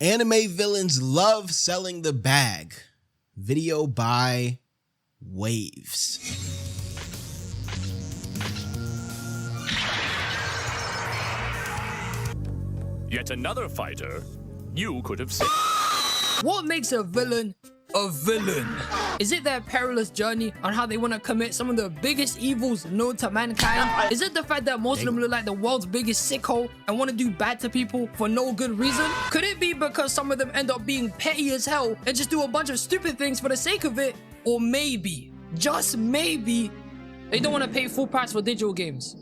Anime villains love selling the bag. Video by Waves. Yet another fighter you could have said. What makes a villain a villain? Is it their perilous journey on how they want to commit some of the biggest evils known to mankind? Is it the fact that most of them look like the world's biggest sicko and want to do bad to people for no good reason? Could it be because some of them end up being petty as hell and just do a bunch of stupid things for the sake of it? Or maybe, just maybe, they don't want to pay full price for digital games.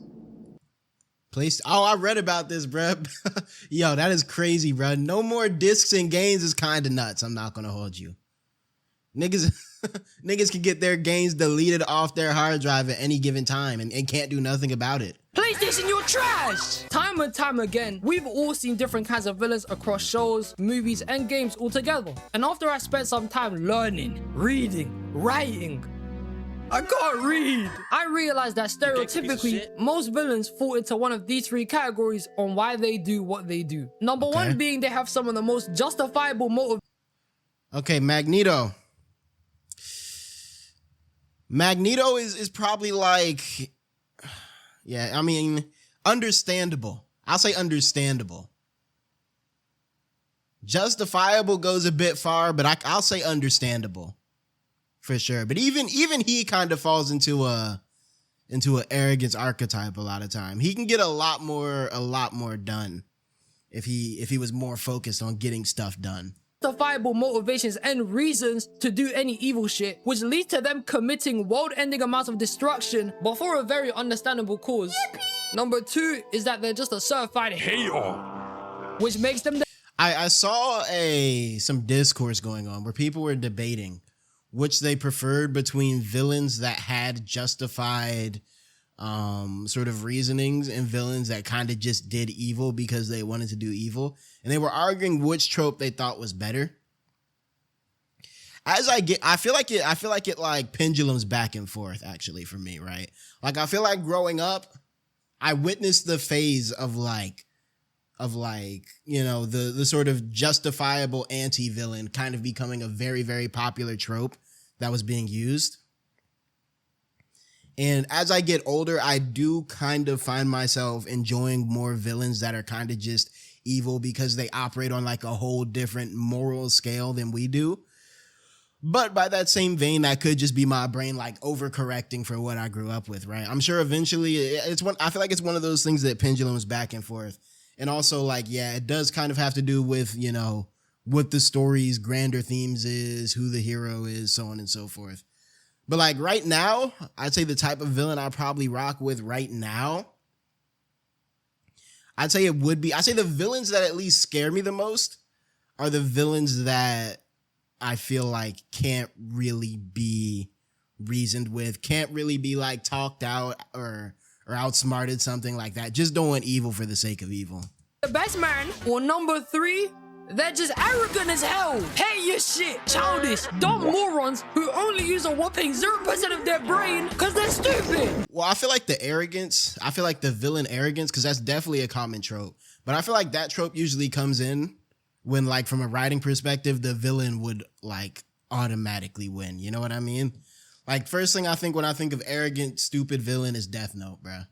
Oh, I read about this, bruh. Yo, that is crazy, bruh. No more discs in games is kind of nuts. I'm not gonna hold you. Niggas can get their games deleted off their hard drive at any given time and can't do nothing about it. PlayStation, you're trash! Time and time again, we've all seen different kinds of villains across shows, movies, and games altogether. And after I spent some time learning, reading, writing, I can't read. I realized that stereotypically, most villains fall into one of these three categories on why they do what they do. Number one being they have some of the most justifiable motive. Okay, Magneto. Magneto is probably like, yeah, I mean, understandable. I'll say understandable. Justifiable goes a bit far, but I'll say understandable. For sure, but even he kind of falls into an arrogance archetype a lot of time. He can get a lot more done if he was more focused on getting stuff done. Justifiable motivations and reasons to do any evil shit, which leads to them committing world-ending amounts of destruction, but for a very understandable cause. Yippee! Number two is that they're just a certified hater, which makes them. I saw some discourse going on where people were debating which they preferred between villains that had justified sort of reasonings and villains that kind of just did evil because they wanted to do evil. And they were arguing which trope they thought was better. I feel like it like pendulums back and forth actually for me, right? Like I feel like growing up, I witnessed the phase of like, you know, the sort of justifiable anti-villain kind of becoming a very, very popular trope that was being used. And as I get older, I do kind of find myself enjoying more villains that are kind of just evil because they operate on like a whole different moral scale than we do. But by that same vein, that could just be my brain like overcorrecting for what I grew up with, right? I'm sure eventually I feel like it's one of those things that pendulums back and forth. And also like, yeah, it does kind of have to do with, you know, what the story's grander themes is, who the hero is, so on and so forth. But like right now, I'd say the type of villain I probably rock with right now, I'd say the villains that at least scare me the most are the villains that I feel like can't really be reasoned with, can't really be like talked out or outsmarted, something like that. Just doing evil for the sake of evil. The best man, or number three, they're just arrogant as hell. Hate your shit. Childish, dumb morons who only use a whopping 0% of their brain because they're stupid. Well, I feel like the villain arrogance, because that's definitely a common trope. But I feel like that trope usually comes in when, like, from a writing perspective, the villain would, like, automatically win. You know what I mean? Like, first thing I think when I think of arrogant, stupid villain is Death Note, bruh.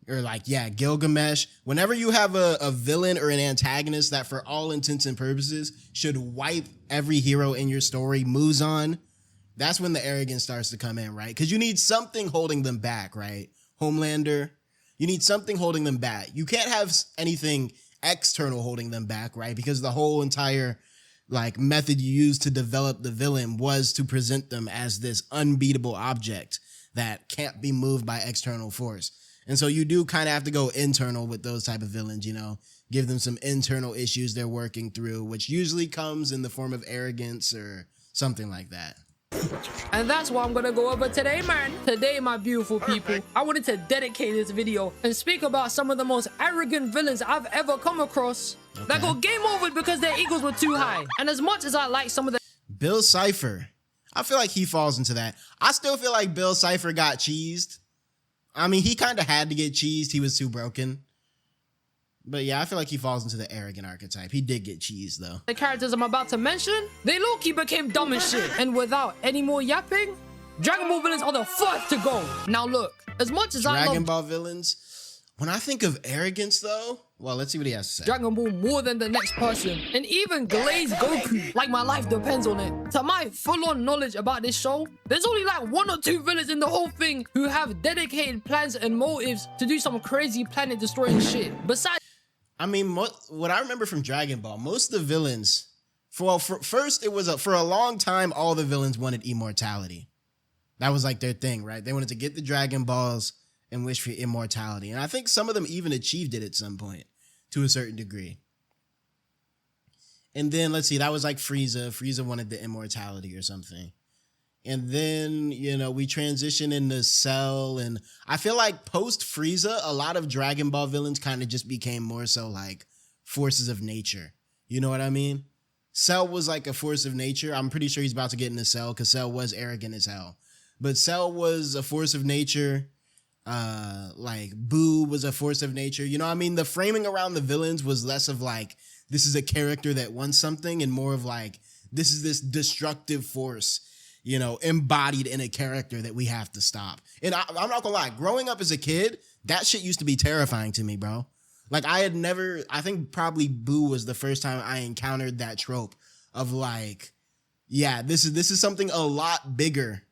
Or like, yeah, Gilgamesh. Whenever you have a villain or an antagonist that for all intents and purposes should wipe every hero in your story, Muzan, that's when the arrogance starts to come in, right? Because you need something holding them back, right? Homelander, you need something holding them back. You can't have anything external holding them back, right? Because the whole entire like method you used to develop the villain was to present them as this unbeatable object that can't be moved by external force. And so you do kind of have to go internal with those type of villains, you know, give them some internal issues they're working through, which usually comes in the form of arrogance or something like that. And that's what I'm gonna go over today, man. Today, my beautiful people, I wanted to dedicate this video and speak about some of the most arrogant villains I've ever come across that got game over because their egos were too high. And as much as I like some of the Bill Cipher, I feel like he falls into that. I still feel like Bill Cipher got cheesed. I mean, he kind of had to get cheesed. He was too broken. But yeah, I feel like he falls into the arrogant archetype. He did get cheese though. The characters I'm about to mention, they low-key became dumb as shit. And without any more yapping, Dragon Ball villains are the first to go. Now look, as much as I Dragon love Ball villains, when I think of arrogance though, well, let's see what he has to say. Dragon Ball more than the next person, and even Glazed Goku, like my life depends on it. To my full-on knowledge about this show, there's only like 1 or 2 villains in the whole thing who have dedicated plans and motives to do some crazy planet-destroying shit. Besides, I mean, what I remember from Dragon Ball, most of the villains, first it was for a long time, all the villains wanted immortality. That was like their thing, right? They wanted to get the Dragon Balls and wish for immortality. And I think some of them even achieved it at some point to a certain degree. And then, let's see, that was like Frieza. Frieza wanted the immortality or something. And then, you know, we transition into Cell. And I feel like post Frieza, a lot of Dragon Ball villains kind of just became more so like forces of nature. You know what I mean? Cell was like a force of nature. I'm pretty sure he's about to get into Cell because Cell was arrogant as hell. But Cell was a force of nature. Like Boo was a force of nature. You know what I mean? The framing around the villains was less of like, this is a character that wants something, and more of like, this is this destructive force, you know, embodied in a character that we have to stop. And I'm not gonna lie, growing up as a kid, that shit used to be terrifying to me, bro. Like I think probably Boo was the first time I encountered that trope of like, yeah, this is something a lot bigger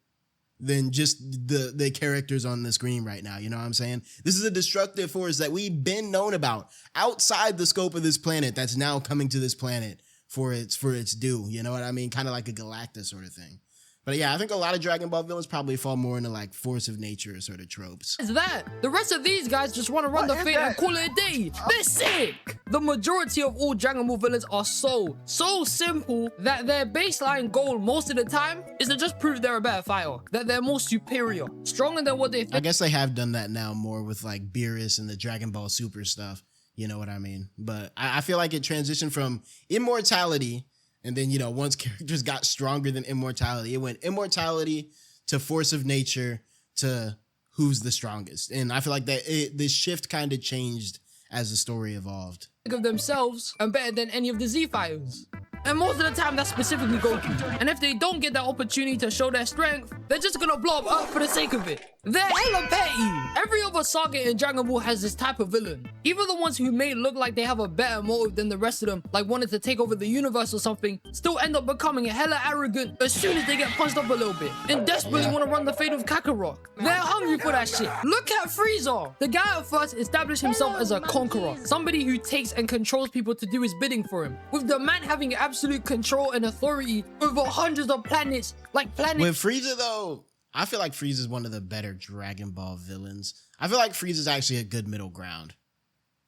than just the characters on the screen right now. You know what I'm saying? This is a destructive force that we've been known about outside the scope of this planet that's now coming to this planet for its due. You know what I mean? Kind of like a Galactus sort of thing. But yeah, I think a lot of Dragon Ball villains probably fall more into like force of nature sort of tropes. is that the rest of these guys just want to run the fate and call it a day? They're sick. The majority of all Dragon Ball villains are so simple that their baseline goal most of the time is to just prove they're a better fighter, that they're more superior, stronger than what they think. I guess they have done that now more with like Beerus and the Dragon Ball Super stuff. You know what I mean? But I feel like it transitioned from immortality. And then, you know, once characters got stronger than immortality, it went immortality to force of nature to who's the strongest. And I feel like that this shift kind of changed as the story evolved. Of themselves and better than any of the Z fighters. And most of the time, that's specifically Goku. And if they don't get that opportunity to show their strength, they're just gonna blow up Earth for the sake of it. They're hella petty. Every other saga in Dragon Ball has this type of villain. Even the ones who may look like they have a better motive than the rest of them, like wanted to take over the universe or something, still end up becoming hella arrogant as soon as they get punched up a little bit, and desperately want to run the fate of Kakarot. They're hungry for that shit. Look at Frieza. The guy at first established himself as a conqueror, somebody who takes and controls people to do his bidding for him, with the man having absolute control and authority over hundreds of planets, like With Frieza though, I feel like Frieza is one of the better Dragon Ball villains. I feel like Frieza is actually a good middle ground.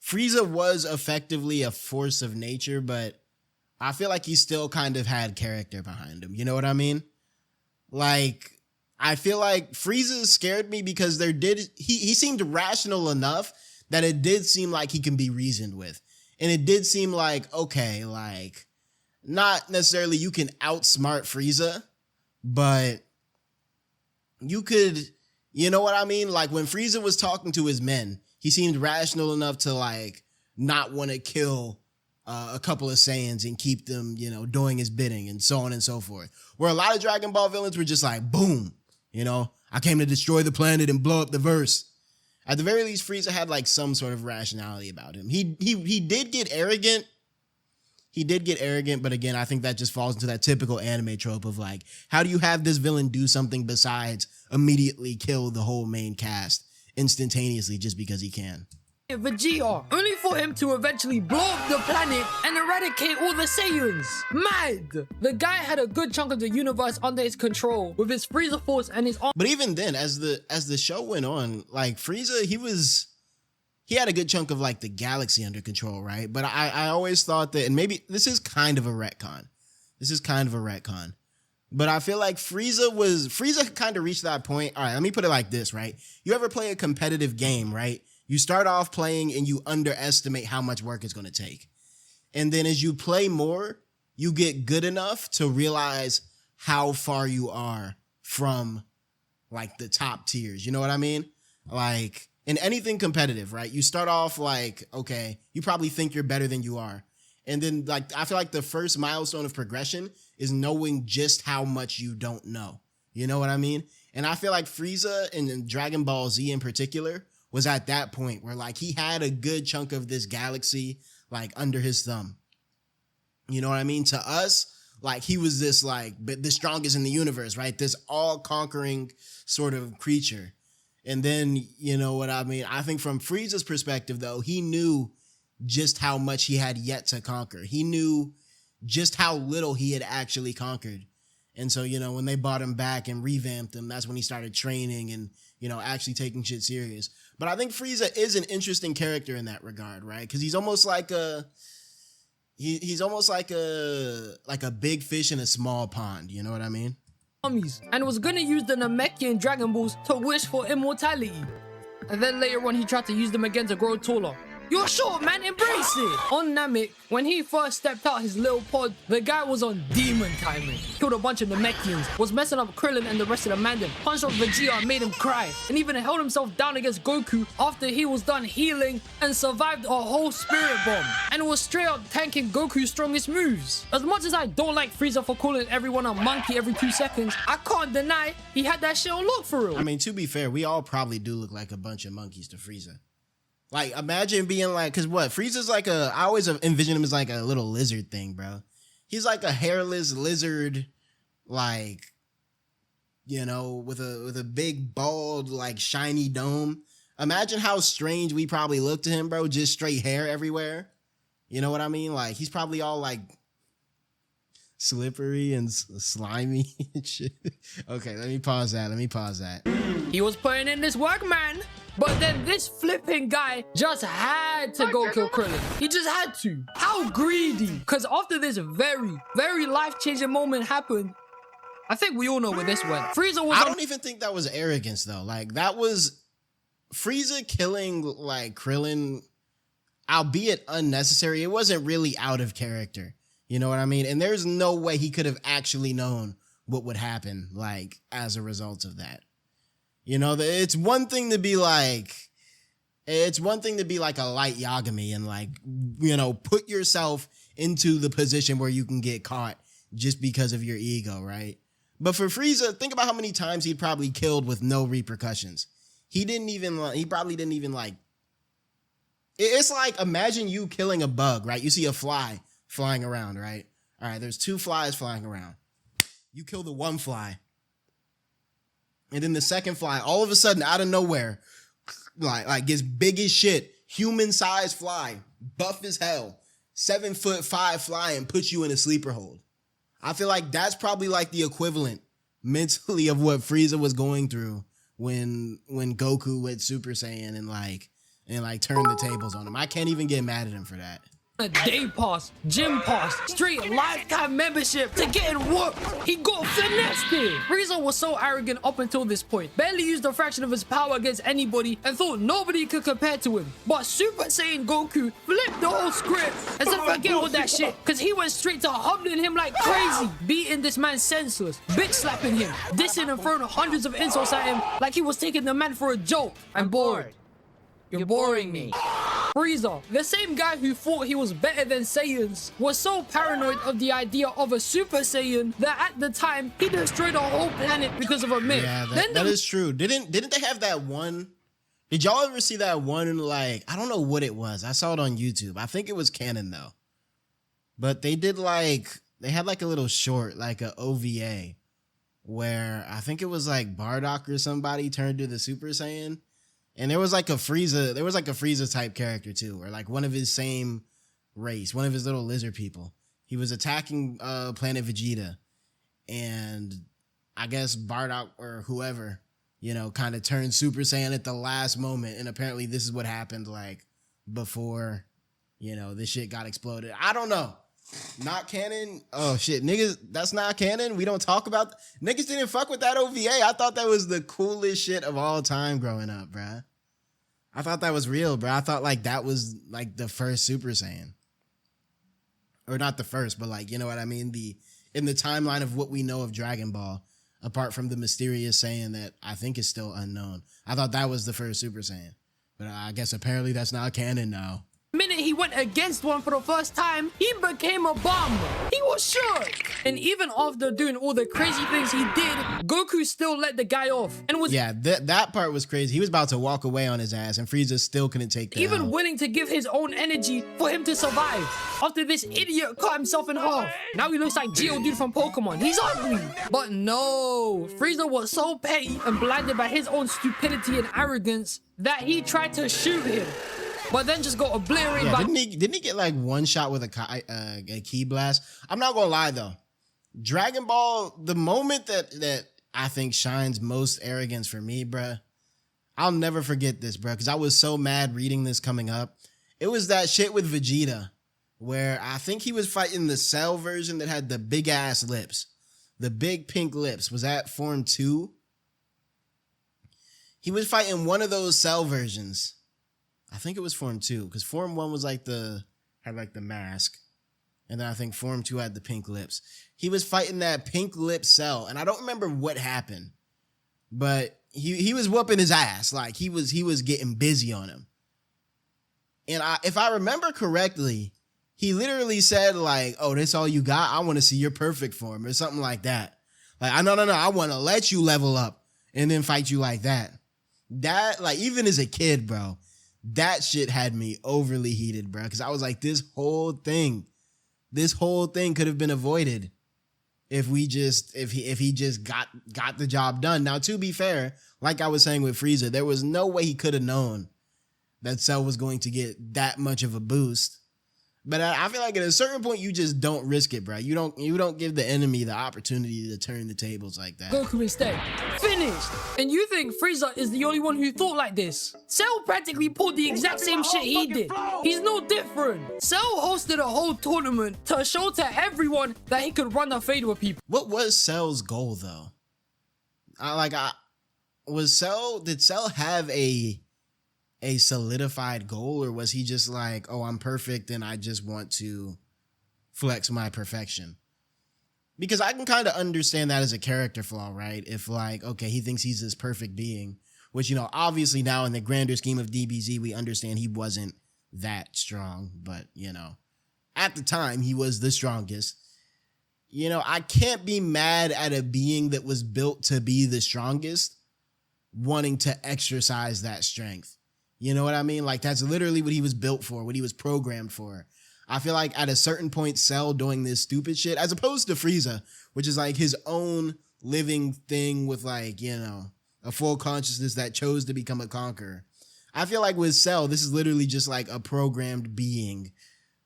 Frieza was effectively a force of nature, but I feel like he still kind of had character behind him. You know what I mean? Like, I feel like Frieza scared me because he seemed rational enough that it did seem like he can be reasoned with. And it did seem like, okay, like, not necessarily you can outsmart Frieza, but you could, you know what I mean? Like when Frieza was talking to his men, he seemed rational enough to like not want to kill a couple of Saiyans and keep them, you know, doing his bidding and so on and so forth. Where a lot of Dragon Ball villains were just like, boom, you know, I came to destroy the planet and blow up the verse. At the very least, Frieza had like some sort of rationality about him. He did get arrogant. He did get arrogant, but again, I think that just falls into that typical anime trope of like, how do you have this villain do something besides immediately kill the whole main cast instantaneously just because he can? Vegeta, only for him to eventually blow up the planet and eradicate all the Saiyans. Mad! The guy had a good chunk of the universe under his control with his Frieza Force and his... But even then, as the show went on, like Frieza, he had a good chunk of like the galaxy under control, right? But I always thought that, and maybe this is kind of a retcon. But I feel like Frieza kind of reached that point. All right, let me put it like this, right? You ever play a competitive game, right? You start off playing and you underestimate how much work it's going to take. And then as you play more, you get good enough to realize how far you are from like the top tiers. You know what I mean? Like, in anything competitive, right? You start off like, okay, you probably think you're better than you are. And then like, I feel like the first milestone of progression is knowing just how much you don't know. You know what I mean? And I feel like Frieza and Dragon Ball Z in particular was at that point where like he had a good chunk of this galaxy like under his thumb. You know what I mean? To us, like he was this like the strongest in the universe, right? This all conquering sort of creature. And then, you know what I mean? I think from Frieza's perspective though, he knew just how much he had yet to conquer. He knew just how little he had actually conquered. And so, you know, when they brought him back and revamped him, that's when he started training and, you know, actually taking shit serious. But I think Frieza is an interesting character in that regard, right? Because he's almost like he's almost like a big fish in a small pond. You know what I mean? And was gonna use the Namekian Dragon Balls to wish for immortality. And then later on, he tried to use them again to grow taller. You're short, man, embrace it! On Namek, when he first stepped out his little pod, the guy was on demon timing. Killed a bunch of Namekians, was messing up Krillin and the rest of the Mandem, punched out Vegeta and made him cry, and even held himself down against Goku after he was done healing and survived a whole spirit bomb, and was straight up tanking Goku's strongest moves. As much as I don't like Frieza for calling everyone a monkey every 2 seconds, I can't deny he had that shit on lock for real. I mean, to be fair, we all probably do look like a bunch of monkeys to Frieza. Like, imagine being like, because what? Frieza's like I always envision him as like a little lizard thing, bro. He's like a hairless lizard, like, you know, with a big, bald, like, shiny dome. Imagine how strange we probably look to him, bro. Just straight hair everywhere. You know what I mean? Like, he's probably all, like, slippery and slimy and shit. Okay, let me pause that. He was putting in this work, man. But then this flipping guy just had to go kill Krillin. He just had to. How greedy. Because after this very, very life-changing moment happened, I think we all know where this went. Frieza was... I don't even think that was arrogance, though. Like, that was Frieza killing, like, Krillin, albeit unnecessary. It wasn't really out of character. You know what I mean? And there's no way he could have actually known what would happen, like, as a result of that. You know, it's one thing to be like a Light Yagami and like, you know, put yourself into the position where you can get caught just because of your ego, right? But for Frieza, think about how many times he'd probably killed with no repercussions. He probably didn't even like, it's like, imagine you killing a bug, right? You see a fly flying around, right? All right, there's 2 flies flying around. You kill the one fly. And then the second fly, all of a sudden, out of nowhere, like gets big as shit, human-sized fly, buff as hell, 7'5" fly, and puts you in a sleeper hold. I feel like that's probably like the equivalent mentally of what Frieza was going through when Goku went Super Saiyan and turned the tables on him. I can't even get mad at him for that. A day pass, gym pass, straight lifetime membership to getting whooped. He got finessed it. Frieza was so arrogant up until this point. Barely used a fraction of his power against anybody and thought nobody could compare to him. But Super Saiyan Goku flipped the whole script and said forget all that shit, because he went straight to humbling him like crazy, beating this man senseless, bitch slapping him, dissing and throwing hundreds of insults at him like he was taking the man for a joke. I'm bored. You're boring me. Frieza, the same guy who thought he was better than Saiyans, was so paranoid of the idea of a Super Saiyan that at the time, he destroyed a whole planet because of a myth. Yeah, that is true. Didn't they have that one? Did y'all ever see that one, like, I don't know what it was. I saw it on YouTube. I think it was canon, though. But they had like a little short, like a OVA, where I think it was like Bardock or somebody turned to the Super Saiyan. And there was like a Frieza type character too, or like one of his same race, one of his little lizard people. He was attacking planet Vegeta, and I guess Bardock or whoever, you know, kind of turned Super Saiyan at the last moment. And apparently this is what happened like before, you know, this shit got exploded. I don't know. Not canon. Oh shit, niggas, that's not canon. We don't talk about niggas didn't fuck with that OVA. I thought that was the coolest shit of all time growing up, bruh. I thought that was real, bruh. I thought like that was like the first Super Saiyan. Or not the first, but like, you know what I mean? In the timeline of what we know of Dragon Ball, apart from the mysterious Saiyan that I think is still unknown. I thought that was the first Super Saiyan. But I guess apparently that's not canon now. The minute he went against one for the first time, he became a bum. He was shook. And even after doing all the crazy things he did, Goku still let the guy off and was that part was crazy. He was about to walk away on his ass, and Frieza still couldn't take that. even willing to give his own energy for him to survive. After this idiot cut himself in half, now he looks like Geodude from Pokemon. He's ugly. But no, Frieza was so petty and blinded by his own stupidity and arrogance that he tried to shoot him, but then just got obliterated by... Didn't he get like one shot with a key blast? I'm not gonna lie though. Dragon Ball, the moment that I think shines most arrogance for me, bruh, I'll never forget this, bruh, because I was so mad reading this coming up. It was that shit with Vegeta, where I think he was fighting the Cell version that had the big ass lips. The big pink lips. Was that Form 2? He was fighting one of those Cell versions. I think it was Form 2, because Form 1 was had the mask. And then I think Form 2 had the pink lips. He was fighting that pink lip Cell, and I don't remember what happened. But he was whooping his ass. Like he was getting busy on him. And if I remember correctly, he literally said like, "Oh, this all you got? I want to see your perfect form," or something like that. Like, no, I want to let you level up and then fight you like that. That, like, even as a kid, bro, that shit had me overly heated, bro. Because I was like, this whole thing could have been avoided if he just got the job done. Now, to be fair, like I was saying with Frieza, there was no way he could have known that Cell was going to get that much of a boost. But I feel like at a certain point, you just don't risk it, bro. You don't give the enemy the opportunity to turn the tables like that. Goku instead. Finished. And you think Frieza is the only one who thought like this? Cell practically pulled the exact same shit he did. He's no different. Cell hosted a whole tournament to show to everyone that he could run a fade with people. What was Cell's goal, though? Did Cell have a solidified goal, or was he just like, oh, I'm perfect and I just want to flex my perfection? Because I can kind of understand that as a character flaw, right? If like, okay, he thinks he's this perfect being, which, obviously now in the grander scheme of DBZ, we understand he wasn't that strong, but at the time he was the strongest. I can't be mad at a being that was built to be the strongest wanting to exercise that strength. You know what I mean? Like, that's literally what he was built for, what he was programmed for. I feel like at a certain point, Cell doing this stupid shit, as opposed to Frieza, which is like his own living thing with like, a full consciousness that chose to become a conqueror. I feel like with Cell, this is literally just like a programmed being,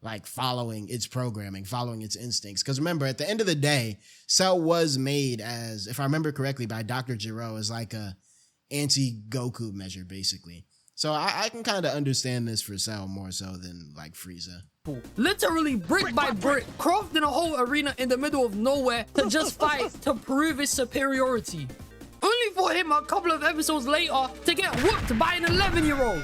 like following its programming, following its instincts. Because remember, at the end of the day, Cell was made as, if I remember correctly, by Dr. Gero as like a anti-Goku measure, basically. So I can kind of understand this for Cell more so than like Frieza. Literally brick by brick, crafting a whole arena in the middle of nowhere to just fight to prove his superiority. Only for him a couple of episodes later to get whooped by an 11-year-old.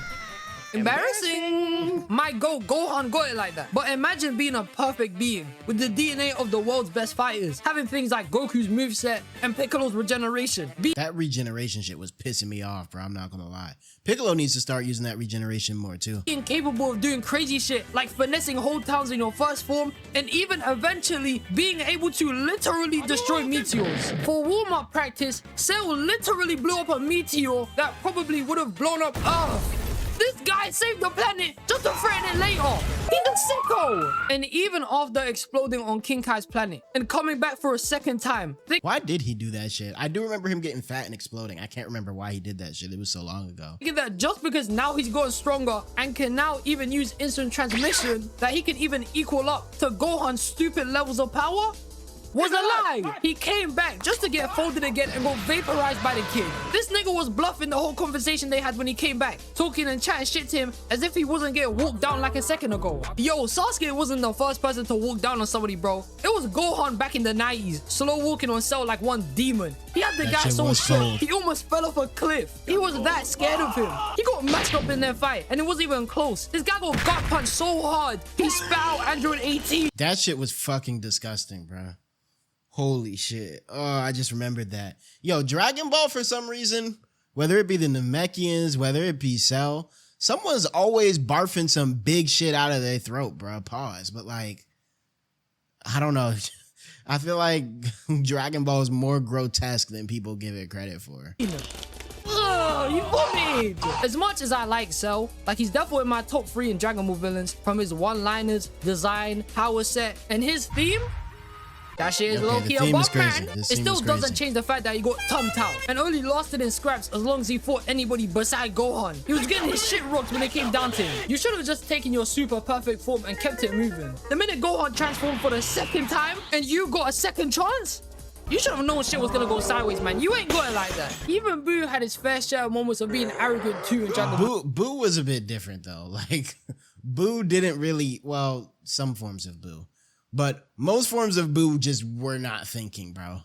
Embarrassing. My Gohan got it like that. But imagine being a perfect being with the DNA of the world's best fighters, having things like Goku's moveset and Piccolo's regeneration. That regeneration shit was pissing me off, bro. I'm not gonna lie. Piccolo needs to start using that regeneration more too. Being capable of doing crazy shit like finessing whole towns in your first form, and even eventually being able to literally destroy meteors. For warm-up practice, Cell literally blew up a meteor that probably would have blown up Earth. This guy saved the planet just to threaten it later. He's a sicko. And even after exploding on King Kai's planet and coming back for a second time. Why did he do that shit? I do remember him getting fat and exploding. I can't remember why he did that shit. It was so long ago. Thinking that just because now he's gotten stronger and can now even use instant transmission, that he can even equal up to Gohan's stupid levels of power? Was a lie. He came back just to get folded again and go vaporized by the kid. This nigga was bluffing the whole conversation they had when he came back, talking and chatting shit to him as if he wasn't getting walked down like a second ago. Yo, Sasuke wasn't the first person to walk down on somebody, bro. It was Gohan back in the 90s, slow walking on Cell like one demon. He had the guy so shook, he almost fell off a cliff. He was that scared of him. He got matched up in that fight and it wasn't even close. This guy got gut punched so hard, he spat out Android 18. That shit was fucking disgusting, bro. Holy shit. Oh, I just remembered that. Yo, Dragon Ball, for some reason, whether it be the Namekians, whether it be Cell, someone's always barfing some big shit out of their throat, bro. Pause. But like, I don't know. I feel like Dragon Ball is more grotesque than people give it credit for. Oh, you vomited! As much as I like Cell, like he's definitely in my top 3 in Dragon Ball villains, from his one-liners, design, power set, and his theme. That shit is low-key a bump, man. It still doesn't change the fact that he got thumped out and only lasted in scraps as long as he fought anybody beside Gohan. He was getting his shit rocked when it came down to him. You should have just taken your super perfect form and kept it moving. The minute Gohan transformed for the 2nd time and you got a 2nd chance, you should have known shit was gonna go sideways, man. You ain't got it like that. Even Boo had his fair share of moments of being arrogant too in Dragon Ball. Boo was a bit different though. Like, Boo didn't really, well, some forms of Boo. But most forms of Boo just were not thinking, bro.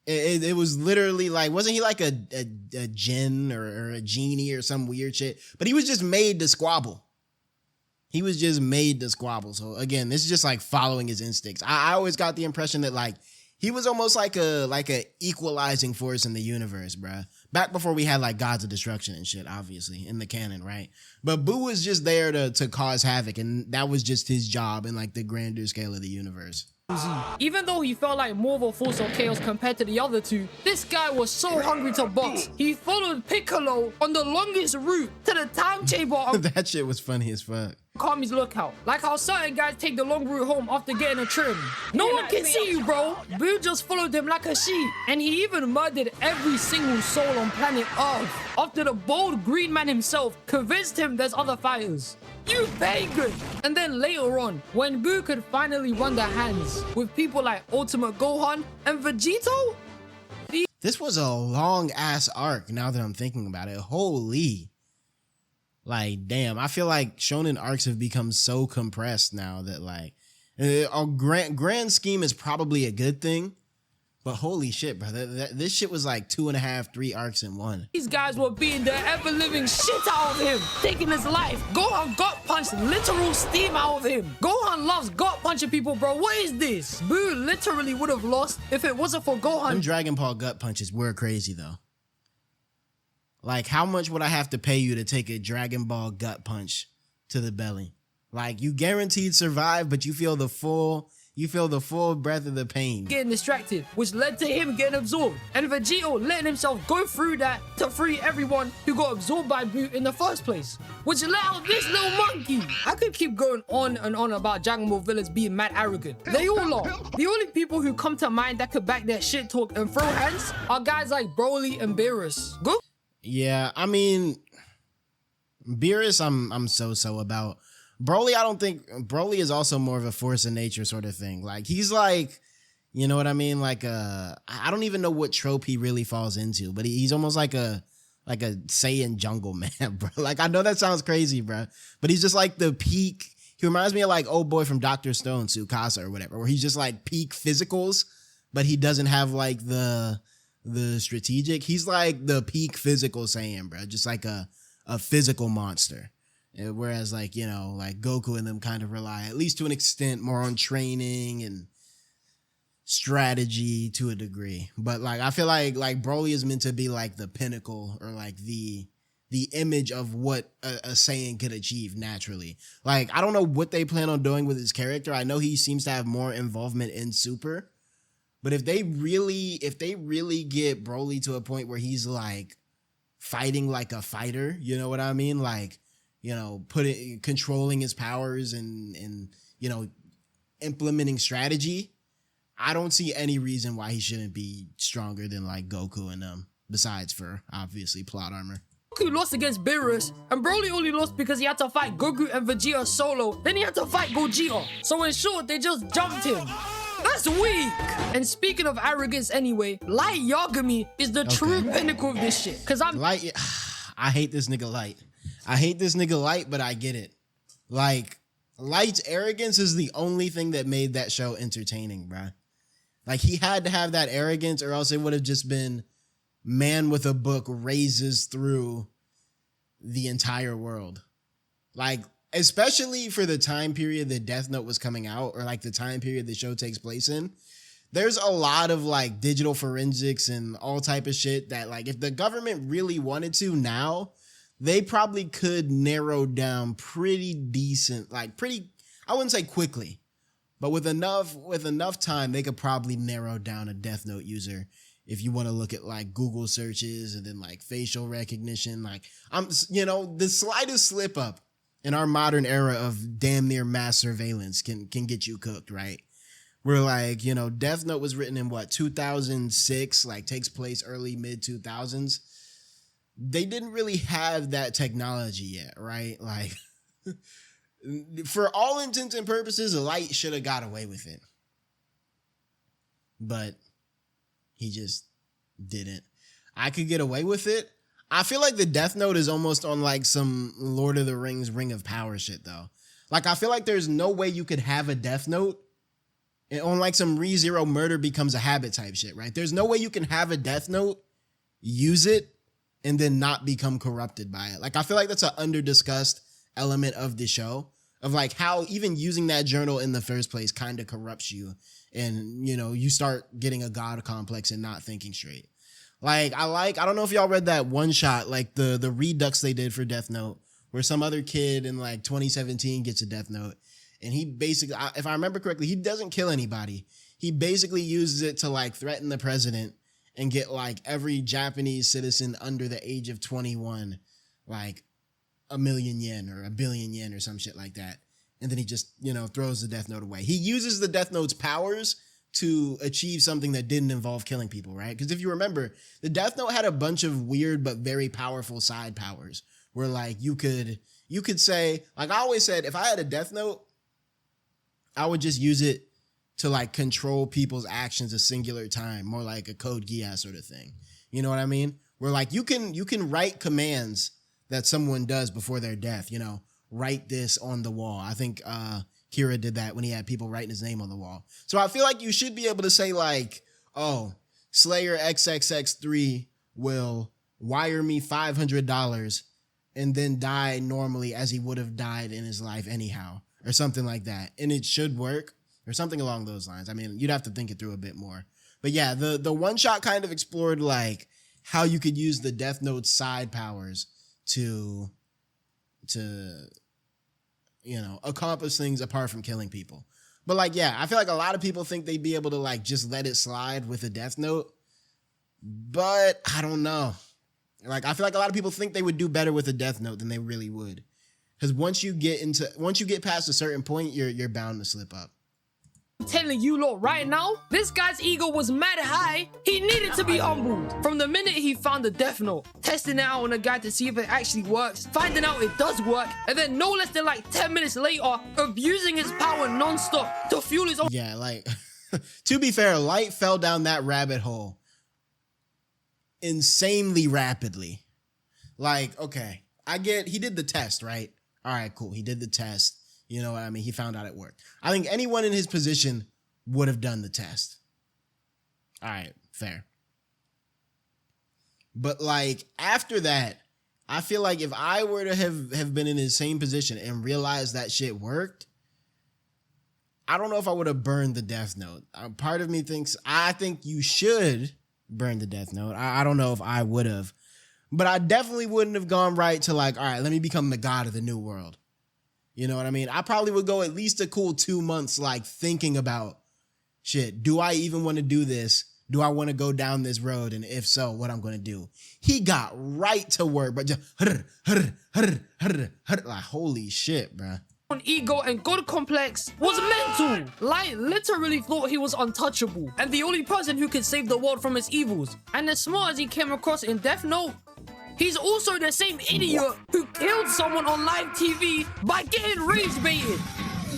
It was literally like, wasn't he like a djinn or a genie or some weird shit? But he was just made to squabble. He was just made to squabble. So again, this is just like following his instincts. I always got the impression that like he was almost like a equalizing force in the universe, bruh. Back before we had like gods of destruction and shit, obviously, in the canon, right? But Boo was just there to cause havoc, and that was just his job in like the grander scale of the universe. Even though he felt like more of a force of chaos compared to the other two, this guy was so hungry to box. He followed Piccolo on the longest route to the time chamber of That shit was funny as fuck. Kami's lookout. Like how certain guys take the long route home after getting a trim. No one can see you, bro. Boo just followed him like a sheep. And he even murdered every single soul on planet Earth after the bold green man himself convinced him there's other fighters. You pagan! And then later on, when Boo could finally run their hands with people like Ultimate Gohan and Vegito, this was a long ass arc now that I'm thinking about it. Holy. Like, damn, I feel like shonen arcs have become so compressed now that like a grand scheme is probably a good thing. But holy shit, bro, this shit was like 2.5, 3 arcs in one. These guys were beating the ever-living shit out of him, taking his life. Gohan gut punched literal steam out of him. Gohan loves gut punching people, bro. What is this? Boo literally would have lost if it wasn't for Gohan. Them Dragon Ball gut punches were crazy though. Like, how much would I have to pay you to take a Dragon Ball gut punch to the belly? Like, you guaranteed survive, but you feel the full breath of the pain. Getting distracted, which led to him getting absorbed. And Vegito letting himself go through that to free everyone who got absorbed by Boo in the first place. Which let out this little monkey. I could keep going on and on about Dragon Ball villains being mad arrogant. They all are. The only people who come to mind that could back their shit talk and throw hands are guys like Broly and Beerus. Go. Yeah, I mean, Beerus, I'm so about. Broly, I don't think Broly is also more of a force of nature sort of thing. Like, he's like, you know what I mean? Like, I don't even know what trope he really falls into, but he's almost like a Saiyan jungle man, bro. Like, I know that sounds crazy, bro, but he's just like the peak. He reminds me of like old boy from Dr. Stone, Tsukasa or whatever, where he's just like peak physicals, but he doesn't have like the strategic. He's like the peak physical Saiyan, bro. Just like a physical monster. Whereas like, you know, like Goku and them kind of rely, at least to an extent, more on training and strategy to a degree. But like, I feel like Broly is meant to be like the pinnacle or like the image of what a Saiyan could achieve naturally. Like, I don't know what they plan on doing with his character. I know he seems to have more involvement in Super. But if they really get Broly to a point where he's like fighting like a fighter, you know what I mean? Like, you know, controlling his powers and you know, implementing strategy, I don't see any reason why he shouldn't be stronger than like Goku and them, besides for obviously plot armor. Goku lost against Beerus, and Broly only lost because he had to fight Goku and Vegeta solo, then he had to fight Gogeta. So in short, they just jumped him. That's weak. And speaking of arrogance anyway, Light Yagami is the true pinnacle of this shit. Cause Light, I hate this nigga Light. I hate this nigga Light, but I get it. Like, Light's arrogance is the only thing that made that show entertaining, bruh. Like, he had to have that arrogance or else it would have just been man with a book raises through the entire world. Like, especially for the time period that Death Note was coming out, or like the time period the show takes place in, there's a lot of like digital forensics and all type of shit that like if the government really wanted to now, they probably could narrow down pretty decent, like I wouldn't say quickly, but with enough time, they could probably narrow down a Death Note user. If you want to look at like Google searches and then like facial recognition, like the slightest slip up in our modern era of damn near mass surveillance can get you cooked, right? We're like, Death Note was written in 2006, like takes place early mid 2000s. They didn't really have that technology yet, right? Like for all intents and purposes, Light should have got away with it. But he just didn't. I could get away with it. I feel like the Death Note is almost on like some Lord of the Rings Ring of Power shit though. Like I feel like there's no way you could have a Death Note and on like some ReZero murder becomes a habit type shit, right? There's no way you can have a Death Note, use it, and then not become corrupted by it. Like I feel like that's an under-discussed element of the show of like how even using that journal in the first place kind of corrupts you. And, you start getting a God complex and not thinking straight. Like, I don't know if y'all read that one shot, like the redux they did for Death Note, where some other kid in like 2017 gets a Death Note. And he basically, if I remember correctly, he doesn't kill anybody. He basically uses it to like threaten the president and get like every Japanese citizen under the age of 21, like 1,000,000 yen or 1,000,000,000 yen or some shit like that. And then he just, throws the Death Note away. He uses the Death Note's powers to achieve something that didn't involve killing people, right? Because if you remember, the Death Note had a bunch of weird but very powerful side powers where like you could say, like I always said, if I had a Death Note, I would just use it to like control people's actions a singular time, more like a Code Geass sort of thing. You know what I mean? Where like you can write commands that someone does before their death, write this on the wall. I think Kira did that when he had people writing his name on the wall. So I feel like you should be able to say like, oh, Slayer XXX3 will wire me $500 and then die normally as he would have died in his life anyhow, or something like that. And it should work, or something along those lines. I mean, you'd have to think it through a bit more. But yeah, the one shot kind of explored like how you could use the Death Note side powers to accomplish things apart from killing people. But like, yeah, I feel like a lot of people think they'd be able to like just let it slide with a Death Note, but I don't know. Like, I feel like a lot of people think they would do better with a Death Note than they really would, because once you get past a certain point, you're bound to slip up. I'm telling you lot right now, this guy's ego was mad high. He needed to be humbled. From the minute he found the Death Note, testing it out on a guy to see if it actually works, finding out it does work, and then no less than like 10 minutes later, abusing his power non-stop to fuel his own. Yeah, like, to be fair, Light fell down that rabbit hole insanely rapidly. Like, okay, I get he did the test, right? All right, cool. He did the test. You know what I mean? He found out it worked. I think anyone in his position would have done the test. All right, fair. But like after that, I feel like if I were to have been in his same position and realized that shit worked, I don't know if I would have burned the Death Note. Part of me thinks, I think you should burn the Death Note. I don't know if I would have, but I definitely wouldn't have gone right to like, all right, let me become the god of the new world. You know what I mean? I probably would go at least a cool 2 months like thinking about shit. Do I even want to do this? Do I want to go down this road? And if so, what I'm going to do? He got right to work, but just like, holy shit, bruh. Ego and God complex was mental. Light literally thought he was untouchable and the only person who could save the world from its evils. And as smart as he came across in Death Note, he's also the same idiot who killed someone on live TV by getting rage baited.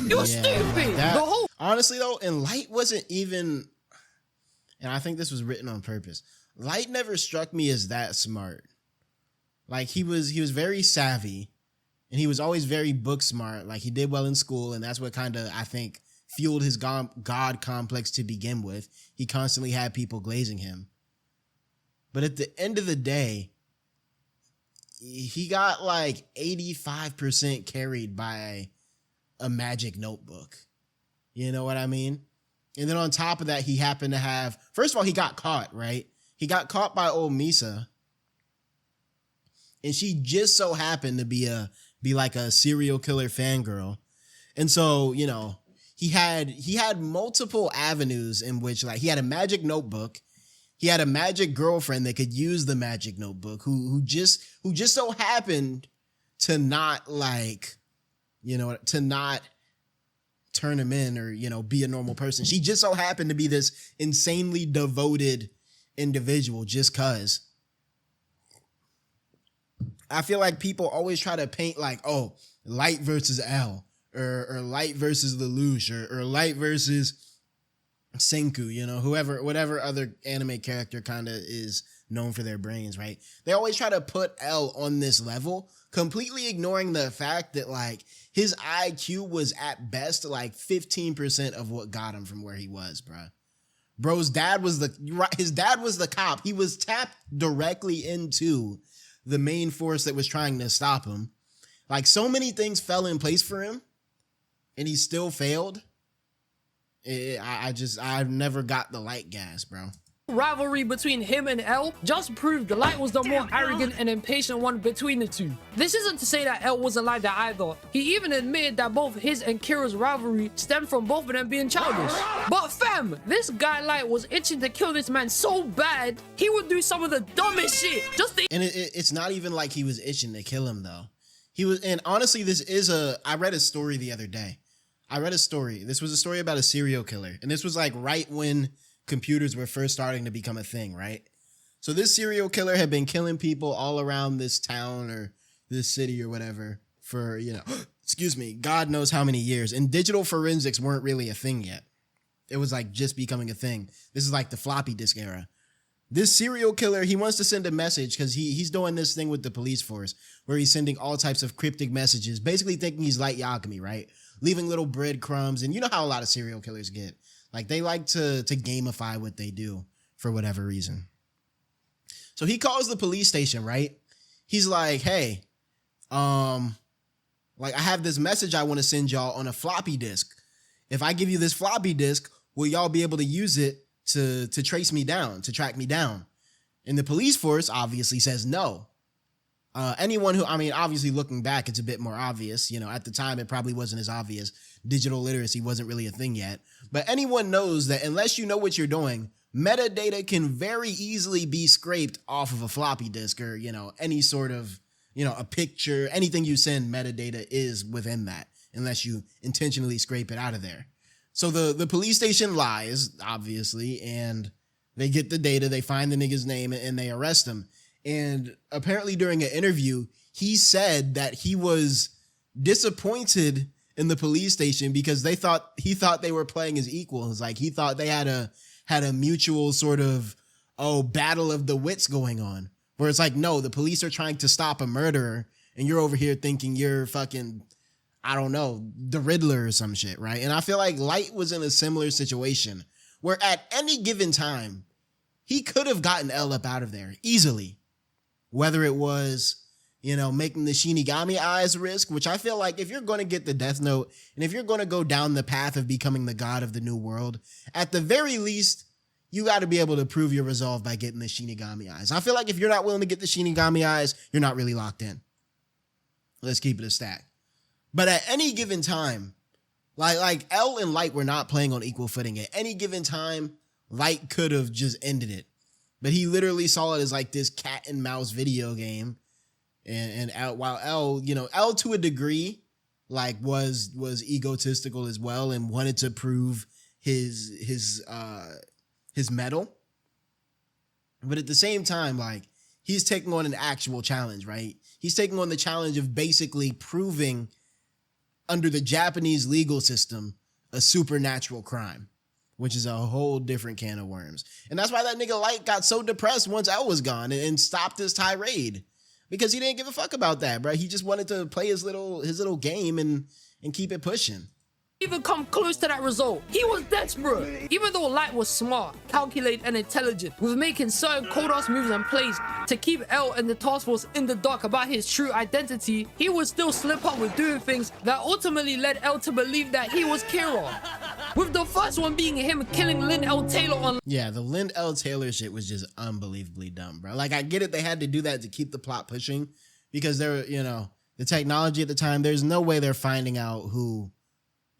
You're stupid. Like honestly though, and Light wasn't even, and I think this was written on purpose, Light never struck me as that smart. Like he was very savvy and he was always very book smart. Like he did well in school, and that's what kind of, I think, fueled his God complex to begin with. He constantly had people glazing him. But at the end of the day, he got like 85% carried by a magic notebook. You know what I mean? And then on top of that, he happened to have, first of all, he got caught, right? He got caught by old Misa. and she just so happened to be like a serial killer fangirl. And so, you know, he had multiple avenues in which, like, he had a magic notebook. He had a magic girlfriend that could use the magic notebook who just so happened to not, like, you know, to not turn him in or, you know, be a normal person. She just so happened to be this insanely devoted individual just cause. I feel like people always try to paint like, oh, Light versus L or Light versus Lelouch or Light versus Senku, you know, whatever other anime character kind of is known for their brains, right? They always try to put L on this level, completely ignoring the fact that, like, his IQ was at best like 15% of what got him from where he was, bruh. Bro's dad was his dad was the cop. He was tapped directly into the main force that was trying to stop him. Like, so many things fell in place for him, and he still failed. I've never got the Light gas, bro. Rivalry between him and L just proved Light was the more arrogant and impatient one between the two. This isn't to say that L wasn't like that either. He even admitted that both his and Kira's rivalry stemmed from both of them being childish. But fam, this guy Light was itching to kill this man so bad, he would do some of the dumbest shit. And it's not even like he was itching to kill him, though. He was, and honestly, I read a story the other day. This was a story about a serial killer. And this was like right when computers were first starting to become a thing, right? So this serial killer had been killing people all around this town or this city or whatever for, you know, excuse me, God knows how many years. And digital forensics weren't really a thing yet. It was like just becoming a thing. This is like the floppy disk era. This serial killer, he wants to send a message because he's doing this thing with the police force where he's sending all types of cryptic messages, basically thinking he's Light Yagami, right? Leaving little breadcrumbs. And you know how a lot of serial killers get. Like, they like to gamify what they do for whatever reason. So he calls the police station, right? He's like, hey, like, I have this message I want to send y'all on a floppy disk. If I give you this floppy disk, will y'all be able to use it to trace me down, to track me down? And the police force obviously says no. Anyone who, I mean, obviously looking back, it's a bit more obvious. You know, at the time, it probably wasn't as obvious. Digital literacy wasn't really a thing yet. But anyone knows that unless you know what you're doing, metadata can very easily be scraped off of a floppy disk or, you know, any sort of, you know, a picture, anything you send, metadata is within that, unless you intentionally scrape it out of there. So the police station lies, obviously, and they get the data, they find the nigga's name, and they arrest him. And apparently during an interview, he said that he was disappointed in the police station because he thought they were playing as equals. Like, he thought they had a mutual sort of, battle of the wits going on. Where it's like, no, the police are trying to stop a murderer and you're over here thinking you're fucking, I don't know, the Riddler or some shit, right? And I feel like Light was in a similar situation where at any given time, he could have gotten L up out of there easily. Whether it was, you know, making the Shinigami eyes risk, which I feel like if you're going to get the Death Note and if you're going to go down the path of becoming the god of the new world, at the very least, you got to be able to prove your resolve by getting the Shinigami eyes. I feel like if you're not willing to get the Shinigami eyes, you're not really locked in. Let's keep it a stack. But at any given time, like L and Light were not playing on equal footing. At any given time, Light could have just ended it. But he literally saw it as like this cat and mouse video game. And while L, you know, L to a degree, like was egotistical as well and wanted to prove his mettle. But at the same time, like, he's taking on an actual challenge, right? He's taking on the challenge of basically proving under the Japanese legal system a supernatural crime, which is a whole different can of worms. And that's why that nigga Light got so depressed once L was gone and stopped his tirade. Because he didn't give a fuck about that, bro. He just wanted to play his little game and keep it pushing. Even come close to that result. He was desperate. Even though Light was smart, calculated, and intelligent, with making certain cold-ass moves and plays to keep L and the task force in the dark about his true identity, he would still slip up with doing things that ultimately led L to believe that he was Kira. With the first one being him killing Lynn L. Taylor on... Yeah, the Lynn L. Taylor shit was just unbelievably dumb, bro. Like, I get it, they had to do that to keep the plot pushing, because they're, you know, the technology at the time, there's no way they're finding out who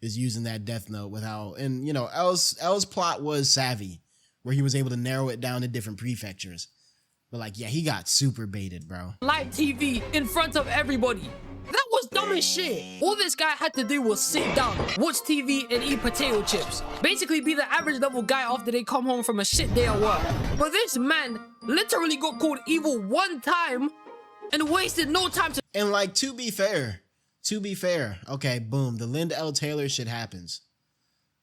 is using that death note without, and you know, L's plot was savvy, where he was able to narrow it down to different prefectures. But like, yeah, he got super baited, bro. Live TV in front of everybody. That was dumb as shit. All this guy had to do was sit down, watch TV, and eat potato chips. Basically be the average level guy after they come home from a shit day at work. But this man literally got called evil one time and wasted no time to— And like, to be fair, okay, boom, the Lind L. Taylor shit happens.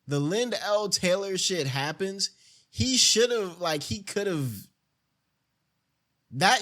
The Lind L. Taylor shit happens. He should have, like, he could have, that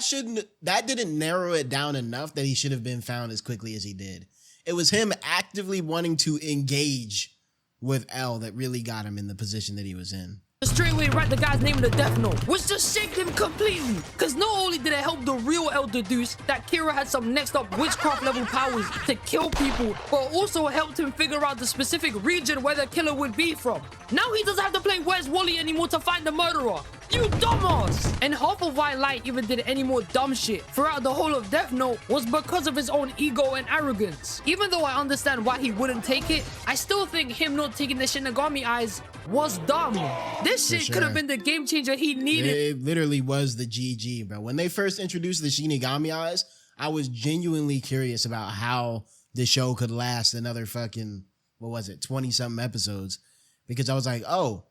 didn't narrow it down enough that he should have been found as quickly as he did. It was him actively wanting to engage with L that really got him in the position that he was in. straight away write the guy's name in the death note, which just shamed him completely. Cause not only did it help the real El deduce that Kira had some next up witchcraft level powers to kill people, but also helped him figure out the specific region where the killer would be from. Now he doesn't have to play Where's Wally anymore to find the murderer. You dumbass! And half of why Light even did any more dumb shit throughout the whole of Death Note was because of his own ego and arrogance. Even though I understand why he wouldn't take it, I still think him not taking the Shinigami eyes was dumb. This shit could have been the game changer he needed. It literally was the GG, bro. When they first introduced the Shinigami eyes, I was genuinely curious about how the show could last another fucking, what was it, 20-something episodes. Because I was like, oh,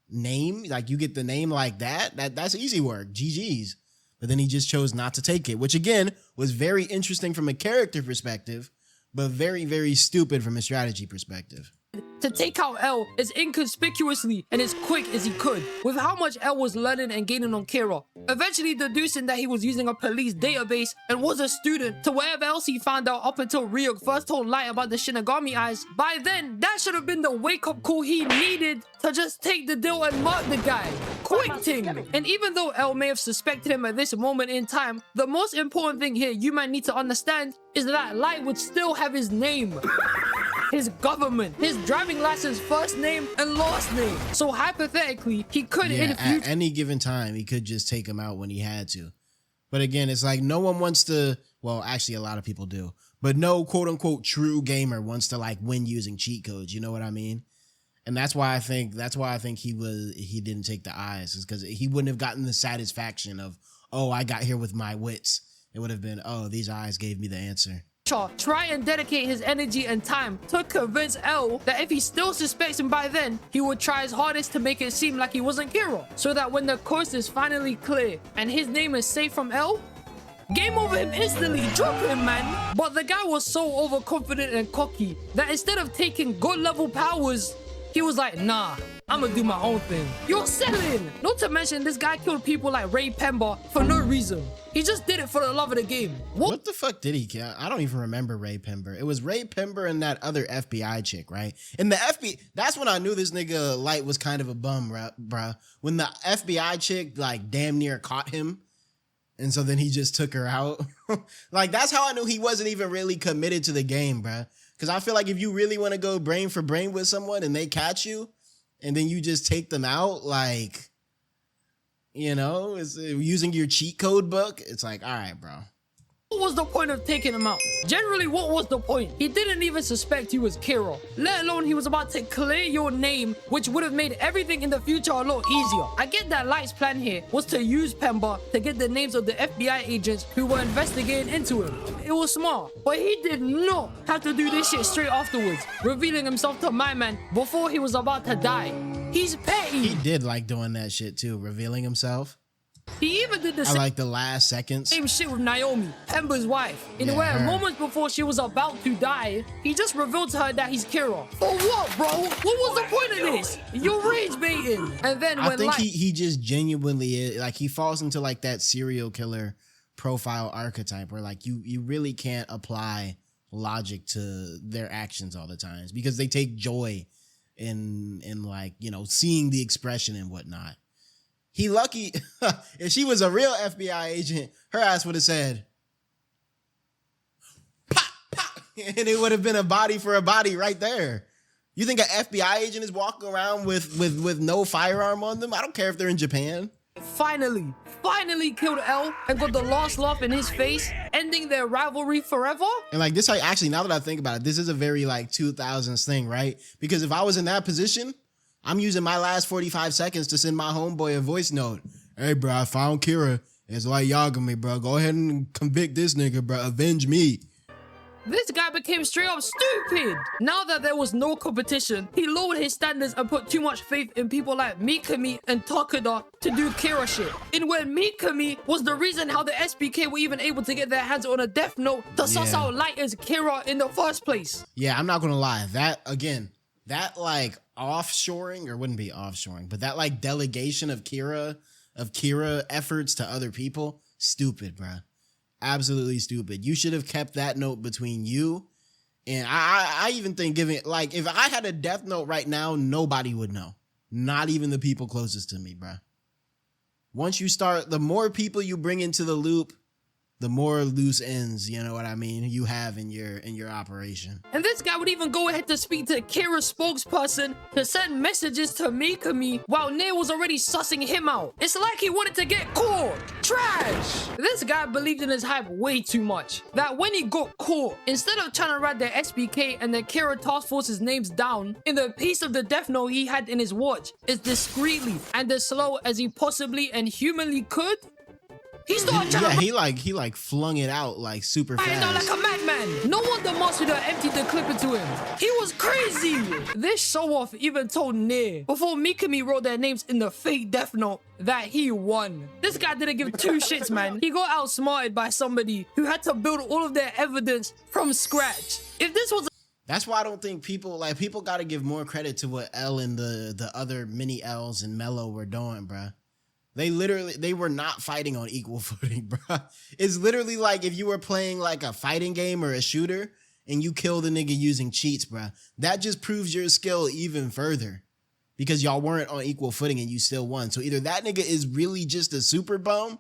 name, like you get the name like that's easy work, GG's. But then he just chose not to take it, which again was very interesting from a character perspective, but very, very stupid from a strategy perspective. To take out L as inconspicuously and as quick as he could, with how much L was learning and gaining on Kira, eventually deducing that he was using a police database and was a student to whatever else he found out up until Ryuk first told Light about the Shinigami eyes. By then, that should have been the wake-up call he needed to just take the deal and mark the guy. Quick thing! And even though L may have suspected him at this moment in time, the most important thing here you might need to understand is that Light would still have his name. His government, his driving license, first name and last name. So hypothetically, he could at any given time, he could just take him out when he had to. But again, it's like no one wants to, well, actually a lot of people do, but no quote unquote true gamer wants to like win using cheat codes. You know what I mean? And that's why I think he didn't take the eyes, is because he wouldn't have gotten the satisfaction of, oh, I got here with my wits. It would have been, oh, these eyes gave me the answer. Try and dedicate his energy and time to convince L that if he still suspects him by then, he would try his hardest to make it seem like he wasn't Kira, so that when the coast is finally clear and his name is safe from L, game over him instantly, drop him, man. But the guy was so overconfident and cocky that instead of taking god level powers, he was like, nah, I'ma do my own thing. You're selling! Not to mention, this guy killed people like Ray Pemba for no reason. He just did it for the love of the game. What the fuck did he kill? I don't even remember Ray Pember. It was Ray Pember and that other FBI chick, right? And the FBI, that's when I knew this nigga Light was kind of a bum, bruh. When the FBI chick like damn near caught him. And so then he just took her out. Like, that's how I knew he wasn't even really committed to the game, bruh. Because I feel like if you really want to go brain for brain with someone and they catch you and then you just take them out, like, you know, it's, using your cheat code book, it's like, all right, bro. What was the point of taking him out? Generally, what was the point? He didn't even suspect he was Kira, let alone he was about to clear your name, which would have made everything in the future a lot easier. I get that Light's plan here was to use Pemba to get the names of the FBI agents who were investigating into him. It was smart, but he did not have to do this shit straight afterwards, revealing himself to my man before he was about to die. He's petty. He did like doing that shit too, revealing himself. He even did the like the last seconds. Same shit with Naomi, Pemba's wife. In where moments before she was about to die, he just revealed to her that he's Kira. For what, bro? What was the point of this? You're rage baiting. And then when I think he just genuinely is, like, he falls into like that serial killer profile archetype where like you really can't apply logic to their actions all the times because they take joy in like, you know, seeing the expression and whatnot. He lucky if she was a real FBI agent, her ass would have said, pop, pop, and it would have been a body for a body right there. You think an FBI agent is walking around with no firearm on them? I don't care if they're in Japan. finally killed L and got the last laugh in his face, ending their rivalry forever. And like this, like actually, now that I think about it, this is a very like 2000s thing, right? Because if I was in that position, I'm using my last 45 seconds to send my homeboy a voice note. Hey, bro, I found Kira. It's Light Yagami, bro. Go ahead and convict this nigga, bro. Avenge me. This guy became straight up stupid. Now that there was no competition, he lowered his standards and put too much faith in people like 𝙏𝙖𝙡 and 𝙏𝙖𝙡 to do Kira shit. In when 𝙏𝙖𝙡 was the reason how the SBK were even able to get their hands on a Death Note to suss out Light as Kira in the first place. Yeah, I'm not gonna lie. That again, that like offshoring, or wouldn't be offshoring, but that like delegation of Kira efforts to other people, stupid, bruh. Absolutely stupid. You should have kept that note between you. And I even think giving it, like, if I had a death note right now, nobody would know. Not even the people closest to me, bruh. Once you start, the more people you bring into the loop, the more loose ends, you know what I mean, you have in your operation. And this guy would even go ahead to speak to Kira's spokesperson to send messages to 𝙏𝙗𝙡 while Nair was already sussing him out. It's like he wanted to get caught. Trash! This guy believed in his hype way too much. That when he got caught, instead of trying to write the SBK and the Kira task force's names down in the piece of the Death Note he had in his watch, as discreetly and as slow as he possibly and humanly could, he started trying he like flung it out like super fast. Like a madman. No wonder Masuda emptied the clip into him. He was crazy. This show-off even told Nair, before 𝙏𝙗𝙡 wrote their names in the fake Death Note, that he won. This guy didn't give two shits, man. He got outsmarted by somebody who had to build all of their evidence from scratch. If this was That's why I don't think people got to give more credit to what L and the other mini L's and Mello were doing, bruh. They were not fighting on equal footing, bro. It's literally like if you were playing like a fighting game or a shooter and you kill the nigga using cheats, bro. That just proves your skill even further because y'all weren't on equal footing and you still won. So either that nigga is really just a super bum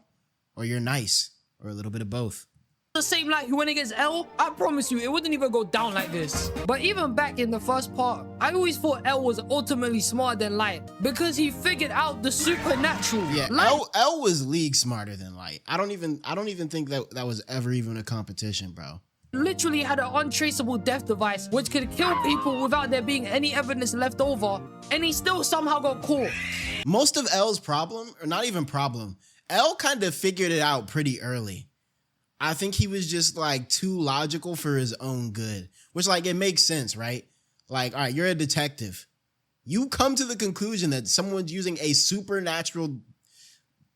or you're nice or a little bit of both. The same Light who went against L, I promise you, it wouldn't even go down like this. But even back in the first part, I always thought L was ultimately smarter than Light because he figured out the supernatural. Yeah, L was league smarter than Light. I don't even think that was ever even a competition, bro. Literally had an untraceable death device which could kill people without there being any evidence left over, and he still somehow got caught. Most of L's problem, or not even problem, L kind of figured it out pretty early. I think he was just like too logical for his own good, which like it makes sense, right? Like, all right, you're a detective. You come to the conclusion that someone's using a supernatural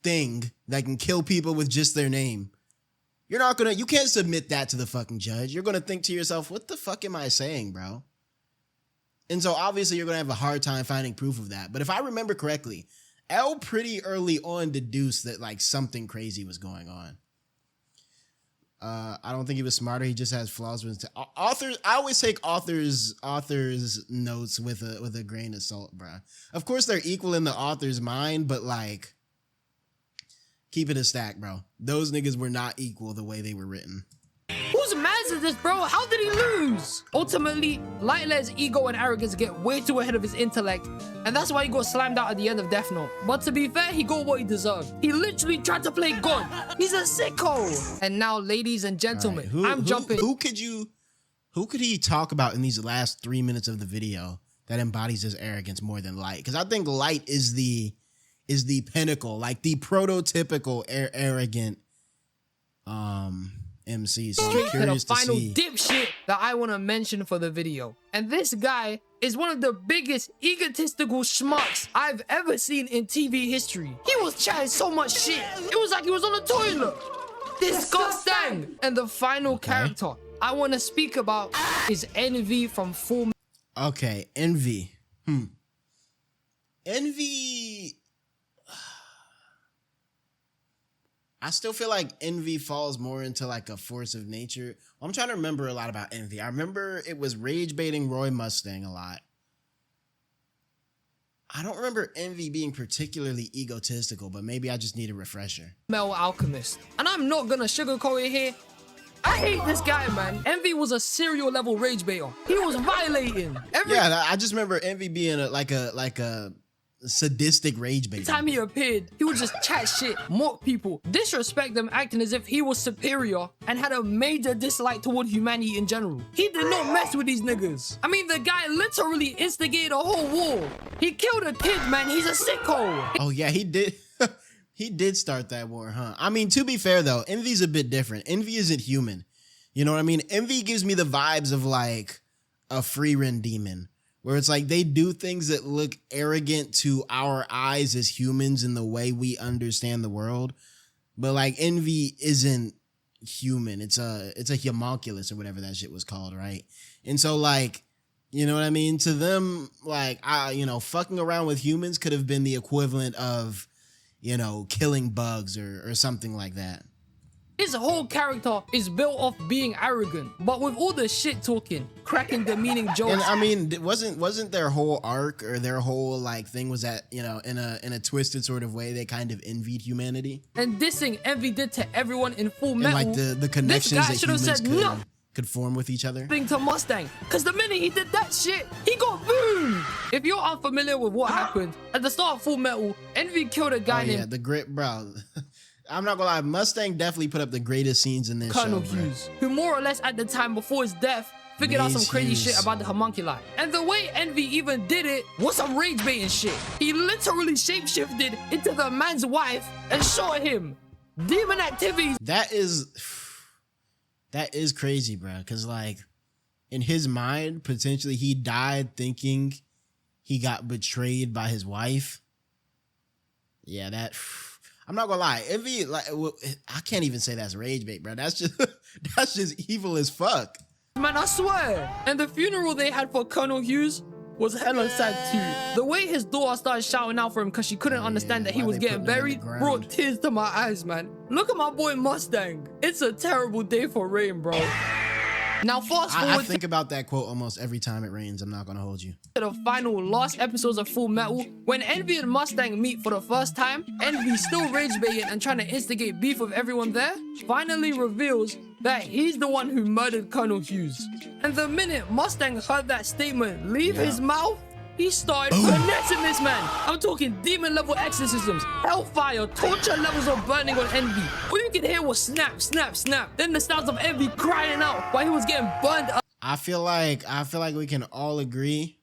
thing that can kill people with just their name. You can't submit that to the fucking judge. You're going to think to yourself, what the fuck am I saying, bro? And so obviously you're going to have a hard time finding proof of that. But if I remember correctly, L pretty early on deduced that like something crazy was going on. I don't think he was smarter. He just has flaws with authors. I always take authors notes with a grain of salt, bruh. Of course, they're equal in the author's mind, but like, keep it a stack, bro. Those niggas were not equal the way they were written. Whose man's is this, bro? How did he lose? Ultimately, Light let his ego and arrogance get way too ahead of his intellect, and that's why he got slammed out at the end of Death Note. But to be fair, he got what he deserved. He literally tried to play God. He's a sicko. And now, ladies and gentlemen, right, I'm jumping. Who could he talk about in these last 3 minutes of the video that embodies his arrogance more than Light? Because I think Light is the pinnacle, like the prototypical arrogant MC. So Straight to the final see. dipshit that I want to mention for the video. And this guy is one of the biggest egotistical schmucks I've ever seen in TV history. He was chatting so much shit. It was like he was on the toilet. Disgusting. And the final character I want to speak about is Envy from Fumble. Okay, Envy. Envy. I still feel like Envy falls more into like a force of nature. I'm trying to remember a lot about Envy. I remember it was rage baiting Roy Mustang a lot. I don't remember Envy being particularly egotistical, but maybe I just need a refresher. Metal Alchemist. And I'm not gonna sugarcoat it here. I hate this guy, man. Envy was a serial level rage baiter. He was violating. Yeah, I just remember Envy being like a sadistic rage bait. Every time he appeared, he would just chat shit, mock people, disrespect them, acting as if he was superior, and had a major dislike toward humanity in general. He did not mess with these niggas. I mean, the guy literally instigated a whole war. He killed a kid, man. He's a sicko. Oh yeah, he did. He did start that war, huh? I mean, to be fair though, Envy's a bit different. Envy isn't human. You know what I mean? Envy gives me the vibes of like a free-run demon, where it's like they do things that look arrogant to our eyes as humans in the way we understand the world. But like envy isn't human. It's a homunculus or whatever that shit was called, right? And so like, you know what I mean? To them, like, fucking around with humans could have been the equivalent of, killing bugs or something like that. His whole character is built off being arrogant, but with all the shit talking, cracking demeaning jokes. And I mean, wasn't their whole arc or their whole like thing was that, in a twisted sort of way, they kind of envied humanity? And dissing Envy did to everyone in Full Metal. And like the connections that humans said could form with each other. Thing to Mustang, because the minute he did that shit, he got boomed. If you're unfamiliar with what happened at the start of Full Metal, Envy killed a guy named the grip, bro. I'm not gonna lie, Mustang definitely put up the greatest scenes in this Colonel show, Hughes, who more or less at the time before his death figured out some crazy shit about the homunculi. And the way Envy even did it was some rage baiting shit. He literally shapeshifted into the man's wife and shot him. Demon activities. That is crazy, bro. Cause like in his mind, potentially he died thinking he got betrayed by his wife. Yeah, that. I'm not gonna lie, Envy, like, I can't even say that's rage bait, bro. That's just evil as fuck. Man, I swear. And the funeral they had for Colonel Hughes was hella sad too. The way his daughter started shouting out for him because she couldn't understand that he was getting buried brought tears to my eyes, man. Look at my boy Mustang. It's a terrible day for rain, bro. Now fast forward. I think about that quote almost every time it rains. I'm not gonna hold you. To the final last episodes of Full Metal, when Envy and Mustang meet for the first time, Envy still rage baiting and trying to instigate beef with everyone there, finally reveals that he's the one who murdered Colonel Hughes. And the minute Mustang heard that statement leave his mouth, he started finessing this man. I'm talking demon level exorcisms, hellfire, torture levels of burning on Envy. All you could hear was snap, snap, snap. Then the sounds of Envy crying out while he was getting burned up. I feel like we can all agree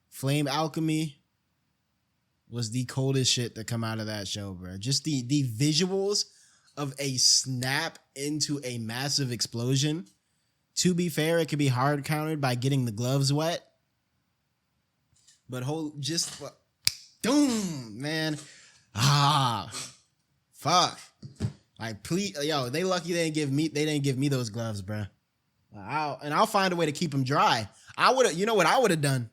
Flame Alchemy was the coldest shit to come out of that show, bro. Just the visuals of a snap into a massive explosion. To be fair, it could be hard countered by getting the gloves wet. But doom, man. Fuck. Like, please, yo, they lucky they didn't give me those gloves, bro. I'll find a way to keep them dry. You know what I would have done?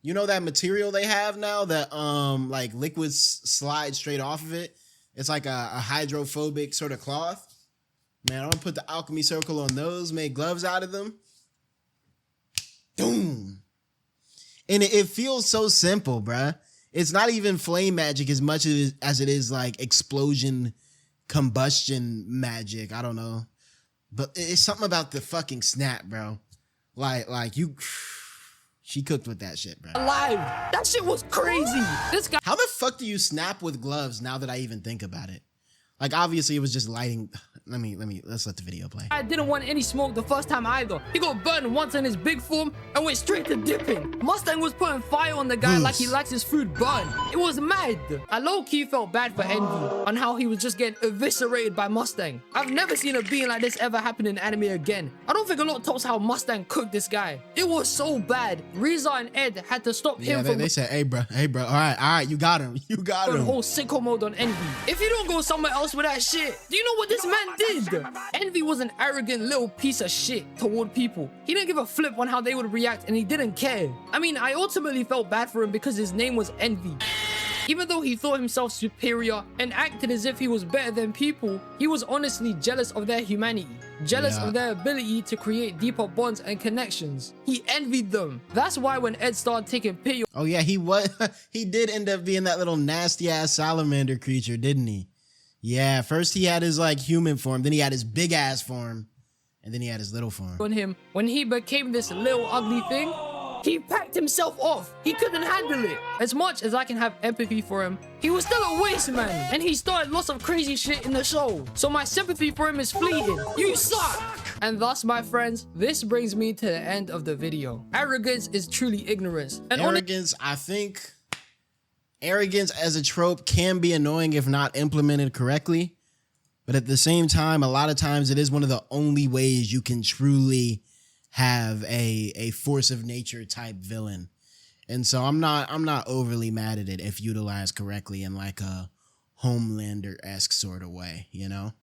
You know that material they have now that like liquids slide straight off of it? It's like a hydrophobic sort of cloth. Man, I'm gonna put the alchemy circle on those, make gloves out of them. Doom. And it feels so simple, bruh. It's not even flame magic as much as it is like explosion, combustion magic. I don't know. But it's something about the fucking snap, bro. She cooked with that shit, bro. Alive. That shit was crazy. This guy. How the fuck do you snap with gloves now that I even think about it? Like, obviously it was just lighting. Let's let the video play. I didn't want any smoke the first time either. He got burned once in his big form and went straight to dipping. Mustang was putting fire on the guy like he likes his food burned. It was mad. I low-key felt bad for Envy on how he was just getting eviscerated by Mustang. I've never seen a being like this ever happen in anime again. I don't think a lot tops how Mustang cooked this guy. It was so bad. Frieza and Ed had to stop him from... They said, hey, bro, all right, you got him. The whole sicko mode on Envy. If you don't go somewhere else with that shit, do you know what this man did? Envy was an arrogant little piece of shit toward people. He didn't give a flip on how they would react and he didn't care. I mean, I ultimately felt bad for him because his name was Envy. Even though he thought himself superior and acted as if he was better than people, he was honestly jealous of their humanity, jealous of their ability to create deeper bonds and connections. He envied them. That's why when Ed started taking pity... Oh yeah, he did end up being that little nasty ass salamander creature, didn't he? Yeah, first he had his like human form, then he had his big ass form, and then he had his little form. On him, when he became this little ugly thing, He packed himself off. He couldn't handle it. As much as I can have empathy for him, he was still a waste man, and he started lots of crazy shit in the show. So my sympathy for him is fleeting. You suck! And thus, my friends, this brings me to the end of the video. Arrogance is truly ignorance. And arrogance, I think arrogance as a trope can be annoying if not implemented correctly. But at the same time, a lot of times it is one of the only ways you can truly have a force of nature type villain. And so I'm not overly mad at it if utilized correctly in like a Homelander-esque sort of way, you know?